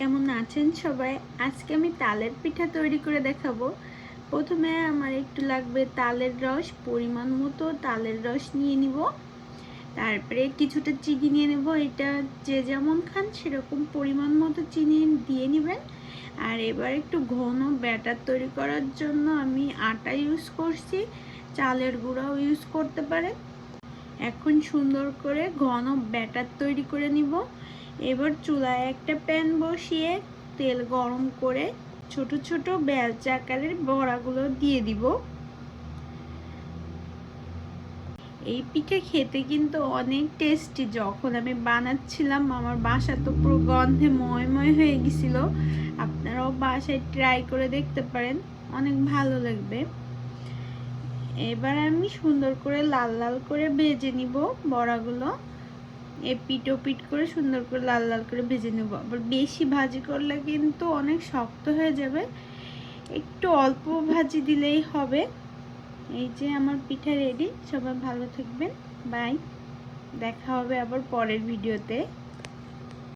কেমন আছেন সবাই? আজকে আমি তালের পিঠা তৈরি করে দেখাবো। প্রথমে আমার একটু লাগবে তালের রস, পরিমাণ মতো তালের রস নিয়ে নিব। তারপরে কিছুটা চিনি নিয়ে নেব। এটা যে যেমন খান সেরকম পরিমাণ মতো চিনি দিয়ে নেবেন। আর এবার একটু ঘন ব্যাটার তৈরি করার জন্য আমি আটা ইউজ করছি, চালের গুঁড়াও ইউজ করতে পারেন। এখন সুন্দর করে ঘন ব্যাটার তৈরি করে নিব। এবার চুলায় একটা প্যান বসিয়ে তেল গরম করে ছোট ছোট বেলচা আকারের বড়াগুলো দিয়ে দিব। এই পিঠে খেতে কিন্তু অনেক টেস্টি। যখন আমি বানাচ্ছিলাম আমার বাসা তো পুরো গন্ধে ময়ময় হয়ে গেছিল। আপনারাও বাসায় ট্রাই করে দেখতে পারেন, অনেক ভালো লাগবে। এবার আমি সুন্দর করে লাল লাল করে ভেজে নিব বড়াগুলো। এপিট ওপিট করে সুন্দর করে লাল লাল করে ভেজে নেব। আবার বেশি ভাজি করলে কিন্তু অনেক শক্ত হয়ে যাবে, একটু অল্প ভাজি দিলেই হবে। এই যে আমার পিঠা রেডি। সবাই ভালো থাকবেন, বাই। দেখা হবে আবার পরের ভিডিওতে।